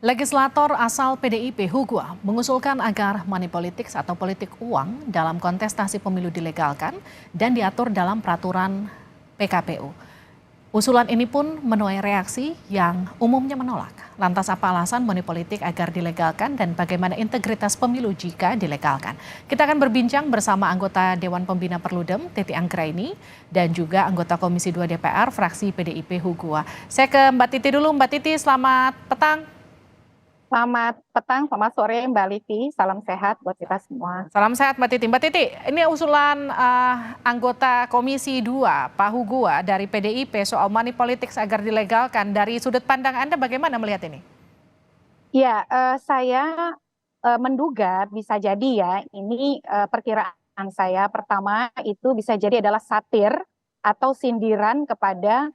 Legislator asal PDIP Hugua mengusulkan agar money politics atau politik uang dalam kontestasi pemilu dilegalkan dan diatur dalam peraturan PKPU. Usulan ini pun menuai reaksi yang umumnya menolak. Lantas apa alasan money politik agar dilegalkan dan bagaimana integritas pemilu jika dilegalkan? Kita akan berbincang bersama anggota Dewan Pembina Perludem Titi Anggraini dan juga anggota Komisi 2 DPR fraksi PDIP Hugua. Saya ke Mbak Titi dulu. Mbak Titi, selamat petang. Selamat petang, selamat sore Mbak Livi, salam sehat buat kita semua. Salam sehat Mbak Titi. Mbak Titi, ini usulan anggota Komisi 2 Pak Hugua dari PDIP soal money politics agar dilegalkan. Dari sudut pandang Anda bagaimana melihat ini? Ya, saya menduga bisa jadi ya, ini perkiraan saya pertama itu bisa jadi adalah satir atau sindiran kepada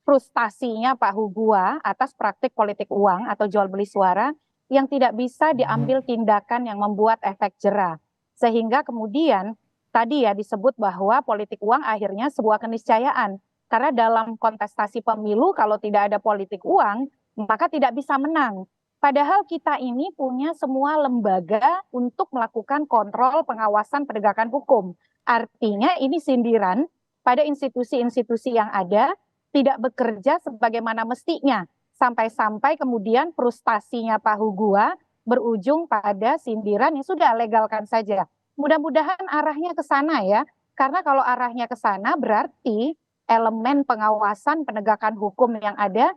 frustasinya Pak Hugua atas praktik politik uang atau jual beli suara yang tidak bisa diambil tindakan yang membuat efek jera. Sehingga kemudian tadi ya disebut bahwa politik uang akhirnya sebuah keniscayaan. Karena dalam kontestasi pemilu kalau tidak ada politik uang maka tidak bisa menang. Padahal kita ini punya semua lembaga untuk melakukan kontrol pengawasan penegakan hukum. Artinya ini sindiran pada institusi-institusi yang ada tidak bekerja sebagaimana mestinya. Sampai-sampai kemudian frustasinya Pak Hugua berujung pada sindiran yang sudah legalkan saja. Mudah-mudahan arahnya ke sana ya. Karena kalau arahnya ke sana berarti elemen pengawasan penegakan hukum yang ada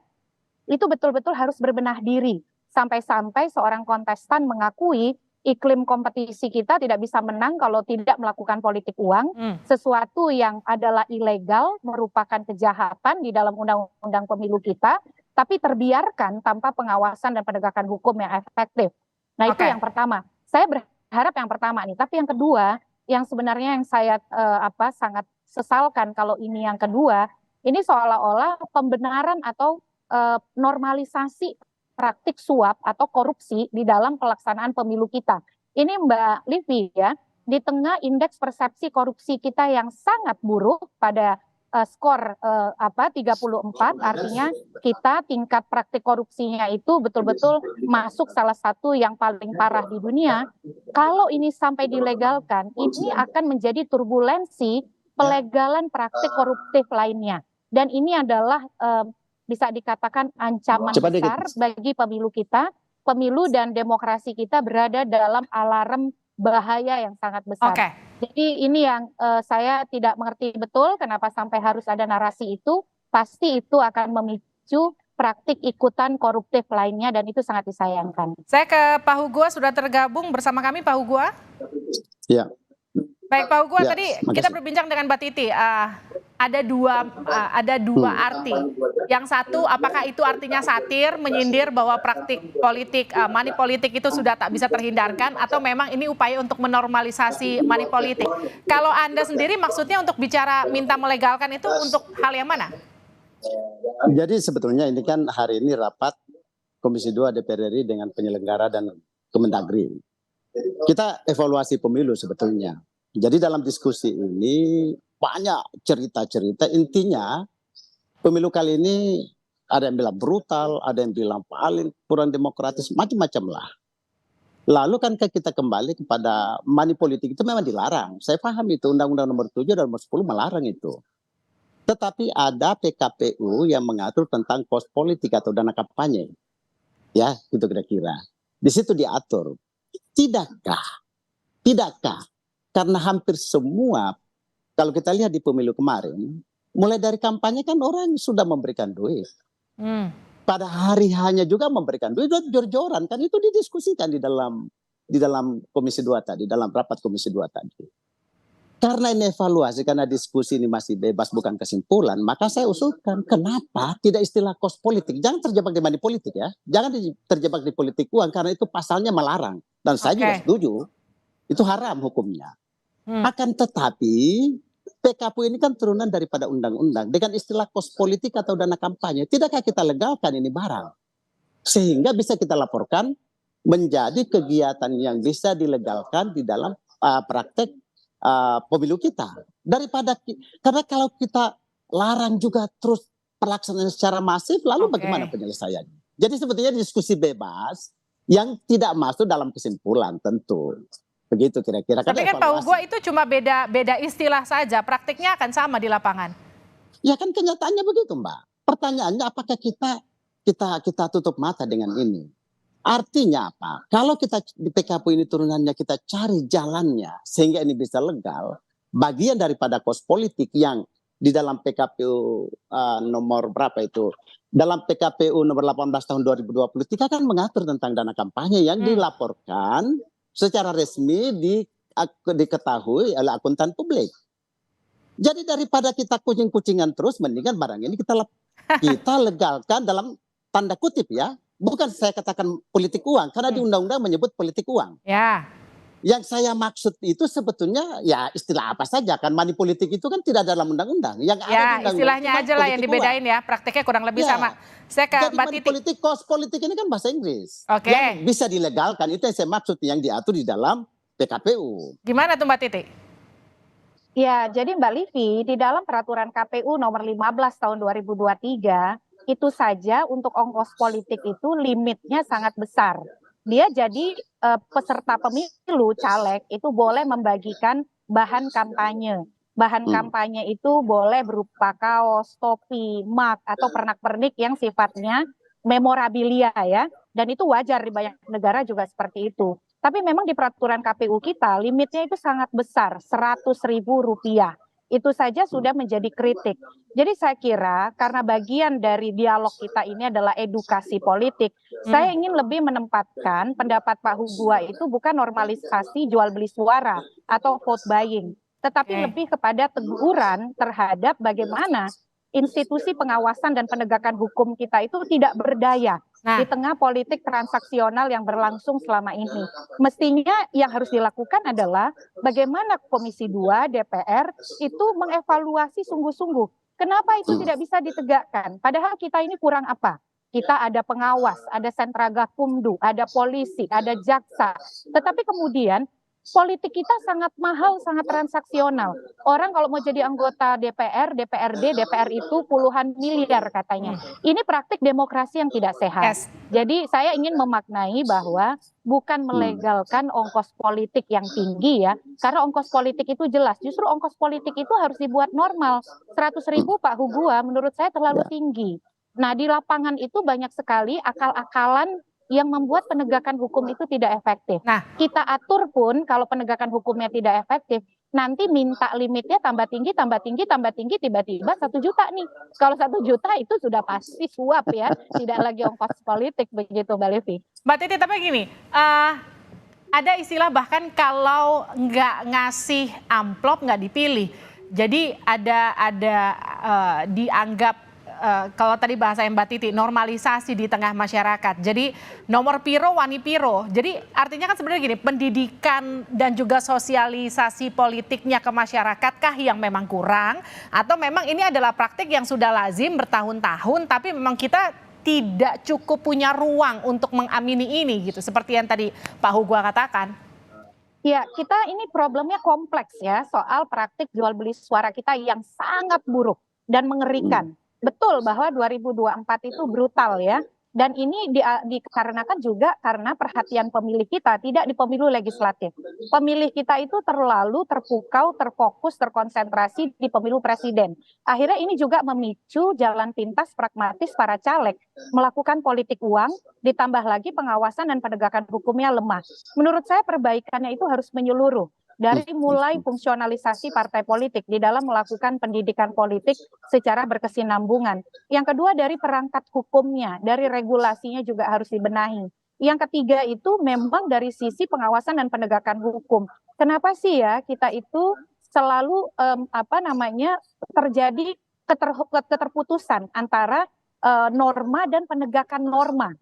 itu betul-betul harus berbenah diri. Sampai-sampai seorang kontestan mengakui iklim kompetisi kita tidak bisa menang kalau tidak melakukan politik uang. Sesuatu yang adalah ilegal, merupakan kejahatan di dalam undang-undang pemilu kita, tapi terbiarkan tanpa pengawasan dan penegakan hukum yang efektif. Nah itu yang pertama. Saya berharap yang pertama nih. Tapi yang kedua, yang sebenarnya yang saya sangat sesalkan kalau ini yang kedua, ini seolah-olah pembenaran atau normalisasi praktik suap atau korupsi di dalam pelaksanaan pemilu kita. Ini Mbak Livi ya, di tengah indeks persepsi korupsi kita yang sangat buruk pada skor 34, artinya kita tingkat praktik korupsinya itu betul-betul masuk salah satu yang paling parah di dunia. Kalau ini sampai dilegalkan, ini akan menjadi turbulensi pelegalan praktik koruptif lainnya. Dan ini adalah bisa dikatakan ancaman besar bagi pemilu kita. Pemilu dan demokrasi kita berada dalam alarm bahaya yang sangat besar. Jadi ini yang saya tidak mengerti betul kenapa sampai harus ada narasi itu. Pasti itu akan memicu praktik ikutan koruptif lainnya dan itu sangat disayangkan. Saya ke Pak Hugua, sudah tergabung bersama kami Pak Hugua. Ya. Baik Pak Hugua, tadi kita berbincang dengan Mbak Titi. Ada dua arti. Yang satu, apakah itu artinya satir, menyindir bahwa praktik politik, money politik itu sudah tak bisa terhindarkan, atau memang ini upaya untuk menormalisasi money politik? Kalau Anda sendiri maksudnya untuk bicara minta melegalkan itu untuk hal yang mana? Jadi sebetulnya ini kan hari ini rapat Komisi 2 DPR RI dengan penyelenggara dan Kemendagri. Kita evaluasi pemilu sebetulnya. Jadi dalam diskusi ini banyak cerita-cerita, intinya pemilu kali ini ada yang bilang brutal, ada yang bilang paling kurang demokratis, macam-macam lah. Lalu kan kita kembali kepada money politik itu memang dilarang. Saya paham itu, Undang-Undang nomor 7 dan nomor 10 melarang itu. Tetapi ada PKPU yang mengatur tentang kos politik atau dana kampanye. Ya, itu kira-kira. Di situ diatur. Tidakkah? Karena hampir semua, kalau kita lihat di pemilu kemarin, mulai dari kampanye kan orang sudah memberikan duit. Pada hari hanya juga memberikan duit, jor-joran kan itu didiskusikan di dalam Komisi 2 tadi, dalam rapat Komisi 2 tadi. Karena ini evaluasi, karena diskusi ini masih bebas bukan kesimpulan, maka saya usulkan kenapa tidak istilah kos politik. Jangan terjebak di money politik ya. Jangan terjebak di politik uang karena itu pasalnya melarang. Dan saya juga setuju, itu haram hukumnya. Akan tetapi PKPU ini kan turunan daripada undang-undang dengan istilah kos politik atau dana kampanye. Tidakkah kita legalkan ini barang? Sehingga bisa kita laporkan menjadi kegiatan yang bisa dilegalkan di dalam praktek pemilu kita. Karena kalau kita larang juga terus pelaksanaan secara masif, lalu bagaimana penyelesaiannya? Jadi sebetulnya diskusi bebas yang tidak masuk dalam kesimpulan tentu. Begitu kira-kira. Tapi kan Pak Hugo itu cuma beda istilah saja, praktiknya akan sama di lapangan. Ya kan kenyataannya begitu, Mbak. Pertanyaannya apakah kita tutup mata dengan ini? Artinya apa? Kalau kita di PKPU ini turunannya kita cari jalannya sehingga ini bisa legal, bagian daripada kos politik yang di dalam PKPU nomor berapa itu? Dalam PKPU nomor 18 tahun 2023 kan mengatur tentang dana kampanye yang dilaporkan secara resmi diketahui oleh akuntan publik. Jadi daripada kita kucing-kucingan terus, mendingan barang ini kita legalkan dalam tanda kutip ya. Bukan saya katakan politik uang, karena di undang-undang menyebut politik uang. Ya. Yang saya maksud itu sebetulnya ya istilah apa saja kan, money politik itu kan tidak ada dalam undang-undang. Yang ada di undang-undang istilahnya aja lah yang dibedain ya, prakteknya kurang lebih sama. Saya ke Mbak Titi. Politik, kos politik ini kan bahasa Inggris. Oke. Yang bisa dilegalkan itu yang saya maksud yang diatur di dalam PKPU. Gimana tuh Mbak Titi? Ya, jadi Mbak Livi, di dalam peraturan KPU nomor 15 tahun 2023, itu saja untuk ongkos politik itu limitnya sangat besar. Dia jadi peserta pemilu caleg itu boleh membagikan bahan kampanye. Bahan kampanye itu boleh berupa kaos, topi, mug, atau pernak-pernik yang sifatnya memorabilia ya. Dan itu wajar di banyak negara juga seperti itu. Tapi memang di peraturan KPU kita limitnya itu sangat besar, Rp100.000. Itu saja sudah menjadi kritik. Jadi saya kira karena bagian dari dialog kita ini adalah edukasi politik, saya ingin lebih menempatkan pendapat Pak Hugua itu bukan normalisasi jual beli suara atau vote buying, tetapi lebih kepada teguran terhadap bagaimana institusi pengawasan dan penegakan hukum kita itu tidak berdaya di tengah politik transaksional yang berlangsung selama ini. Mestinya yang harus dilakukan adalah bagaimana Komisi 2 DPR itu mengevaluasi sungguh-sungguh. Kenapa itu tidak bisa ditegakkan? Padahal kita ini kurang apa? Kita ada pengawas, ada sentra gakumdu, ada polisi, ada jaksa. Tetapi kemudian politik kita sangat mahal, sangat transaksional. Orang kalau mau jadi anggota DPR, DPRD, DPR itu puluhan miliar katanya. Ini praktik demokrasi yang tidak sehat. Jadi saya ingin memaknai bahwa bukan melegalkan ongkos politik yang tinggi ya. Karena ongkos politik itu jelas. Justru ongkos politik itu harus dibuat normal. 100.000 Pak Hugua menurut saya terlalu tinggi. Nah di lapangan itu banyak sekali akal-akalan yang membuat penegakan hukum itu tidak efektif. Nah, kita atur pun kalau penegakan hukumnya tidak efektif, nanti minta limitnya tambah tinggi, tiba-tiba 1 juta nih. Kalau 1 juta itu sudah pasti suap ya, tidak lagi ongkos politik begitu Mbak Livi. Mbak Titi, tapi gini, ada istilah bahkan kalau nggak ngasih amplop nggak dipilih. Jadi dianggap kalau tadi bahasa Mbak Titi, normalisasi di tengah masyarakat. Jadi nomor piro, wani piro. Jadi artinya kan sebenarnya gini, pendidikan dan juga sosialisasi politiknya ke masyarakatkah yang memang kurang? Atau memang ini adalah praktik yang sudah lazim bertahun-tahun, tapi memang kita tidak cukup punya ruang untuk mengamini ini gitu. Seperti yang tadi Pak Hugua katakan. Ya, kita ini problemnya kompleks ya, soal praktik jual beli suara kita yang sangat buruk dan mengerikan. Betul bahwa 2024 itu brutal ya. Dan ini dikarenakan juga karena perhatian pemilih kita tidak di pemilu legislatif. Pemilih kita itu terlalu terpukau, terfokus, terkonsentrasi di pemilu presiden. Akhirnya ini juga memicu jalan pintas pragmatis para caleg melakukan politik uang, ditambah lagi pengawasan dan penegakan hukumnya lemah. Menurut saya perbaikannya itu harus menyeluruh. Dari mulai fungsionalisasi partai politik di dalam melakukan pendidikan politik secara berkesinambungan. Yang kedua dari perangkat hukumnya, dari regulasinya juga harus dibenahi. Yang ketiga itu memang dari sisi pengawasan dan penegakan hukum. Kenapa sih ya kita itu selalu terjadi keterputusan antara norma dan penegakan norma.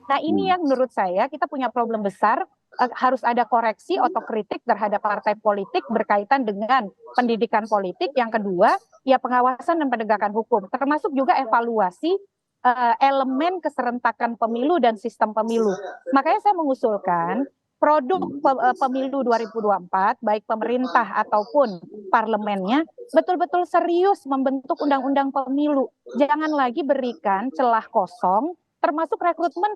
Nah ini yang menurut saya kita punya problem besar. Harus ada koreksi otokritik terhadap partai politik berkaitan dengan pendidikan politik. Yang kedua, ya pengawasan dan penegakan hukum, termasuk juga evaluasi elemen keserentakan pemilu dan sistem pemilu. Makanya saya mengusulkan produk pemilu 2024, baik pemerintah ataupun parlemennya, betul-betul serius membentuk undang-undang pemilu. Jangan lagi berikan celah kosong termasuk rekrutmen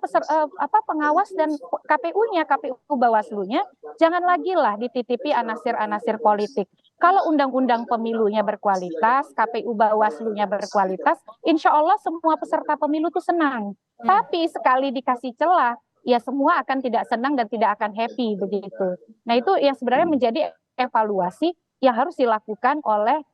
pengawas dan KPU-nya, KPU Bawaslu-nya, jangan lagi lah dititipi anasir-anasir politik. Kalau undang-undang pemilunya berkualitas, KPU Bawaslu-nya berkualitas, insya Allah semua peserta pemilu itu senang. Tapi sekali dikasih celah, ya semua akan tidak senang dan tidak akan happy begitu. Nah itu yang sebenarnya menjadi evaluasi yang harus dilakukan oleh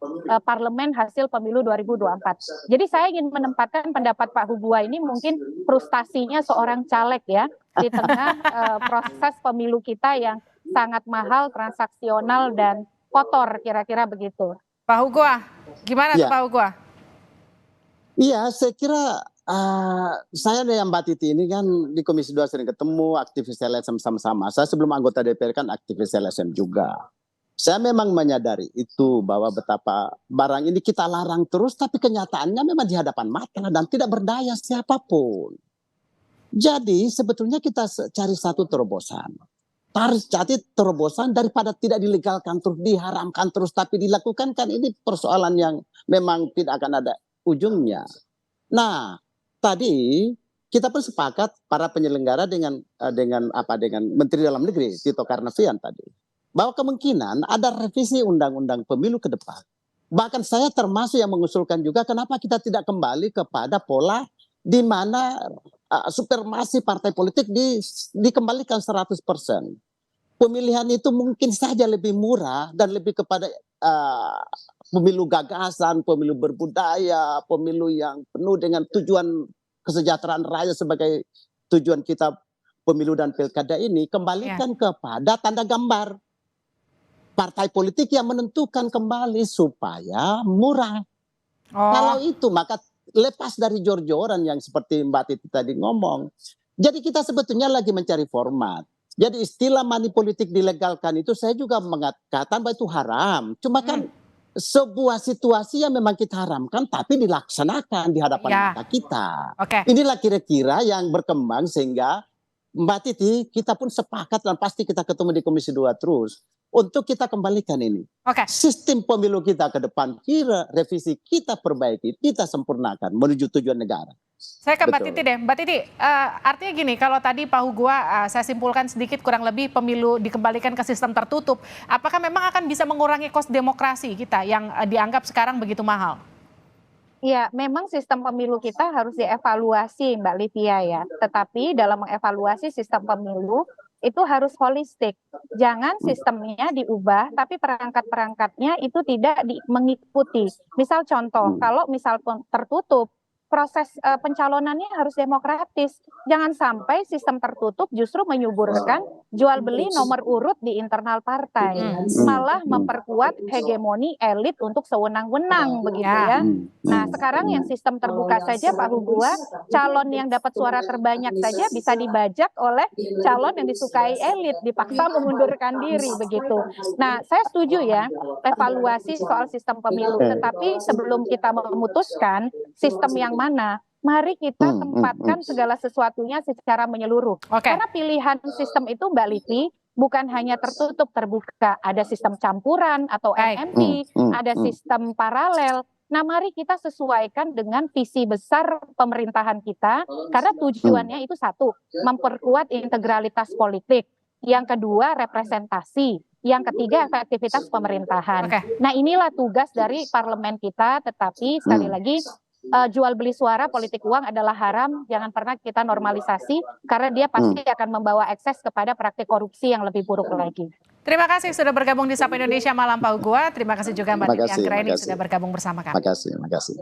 parlemen hasil pemilu 2024. Jadi saya ingin menempatkan pendapat Pak Hugua ini mungkin frustasinya seorang caleg ya di tengah proses pemilu kita yang sangat mahal, transaksional dan kotor kira-kira begitu. Pak Hugua, gimana tuh Pak Hugua? Iya, saya kira saya dan Mbak Titi ini kan di Komisi 2 sering ketemu, aktivis LSM sama-sama. Saya sebelum anggota DPR kan aktivis LSM juga. Saya memang menyadari itu bahwa betapa barang ini kita larang terus, tapi kenyataannya memang di hadapan mata dan tidak berdaya siapapun. Jadi sebetulnya kita cari satu terobosan. Cari terobosan daripada tidak dilegalkan terus, diharamkan terus, tapi dilakukan kan ini persoalan yang memang tidak akan ada ujungnya. Nah, tadi kita pun sepakat para penyelenggara dengan Menteri Dalam Negeri Tito Karnavian tadi, bahwa kemungkinan ada revisi undang-undang pemilu ke depan. Bahkan saya termasuk yang mengusulkan juga kenapa kita tidak kembali kepada pola di mana supremasi partai politik dikembalikan 100%. Pemilihan itu mungkin saja lebih murah dan lebih kepada pemilu gagasan, pemilu berbudaya, pemilu yang penuh dengan tujuan kesejahteraan rakyat sebagai tujuan kita pemilu dan pilkada ini, kembalikan kepada tanda gambar partai politik yang menentukan kembali supaya murah. Kalau itu maka lepas dari jor-joran yang seperti Mbak Titi tadi ngomong. Jadi kita sebetulnya lagi mencari format. Jadi istilah money politik dilegalkan itu saya juga mengatakan bahwa itu haram. Cuma kan sebuah situasi yang memang kita haramkan tapi dilaksanakan di hadapan mata kita. Inilah kira-kira yang berkembang sehingga Mbak Titi kita pun sepakat dan pasti kita ketemu di Komisi 2 terus untuk kita kembalikan ini. Sistem pemilu kita ke depan, revisi kita perbaiki, kita sempurnakan menuju tujuan negara. Saya ke Mbak Titi deh. Mbak Titi, artinya gini, kalau tadi Pak Hugua saya simpulkan sedikit kurang lebih pemilu dikembalikan ke sistem tertutup, apakah memang akan bisa mengurangi kos demokrasi kita yang dianggap sekarang begitu mahal? Ya, memang sistem pemilu kita harus dievaluasi Mbak Livia ya. Tetapi dalam mengevaluasi sistem pemilu itu harus holistik. Jangan sistemnya diubah tapi perangkat-perangkatnya itu tidak mengikuti. Misal contoh, kalau misal tertutup, proses pencalonannya harus demokratis. Jangan sampai sistem tertutup justru menyuburkan jual beli nomor urut di internal partai, malah memperkuat hegemoni elit untuk sewenang-wenang begitu ya. Nah, sekarang yang sistem terbuka saja Pak Hugua, calon yang dapat suara terbanyak saja bisa dibajak oleh calon yang disukai elit, dipaksa mengundurkan diri begitu. Nah, saya setuju ya evaluasi soal sistem pemilu, tetapi sebelum kita memutuskan sistem yang mana, mari kita tempatkan segala sesuatunya secara menyeluruh. Karena pilihan sistem itu Mbak Livi bukan hanya tertutup terbuka, ada sistem campuran atau MMP, ada sistem paralel. Nah, mari kita sesuaikan dengan visi besar pemerintahan kita, karena tujuannya itu satu, memperkuat integralitas politik. Yang kedua, representasi. Yang ketiga, efektivitas pemerintahan. Nah, inilah tugas dari parlemen kita, tetapi sekali lagi, jual beli suara politik uang adalah haram, jangan pernah kita normalisasi karena dia pasti akan membawa ekses kepada praktik korupsi yang lebih buruk lagi. Terima kasih sudah bergabung di Sapa Indonesia Malam Pak Hugua. Terima kasih juga Mbak Titi Anggraini sudah bergabung bersama kami. Terima kasih.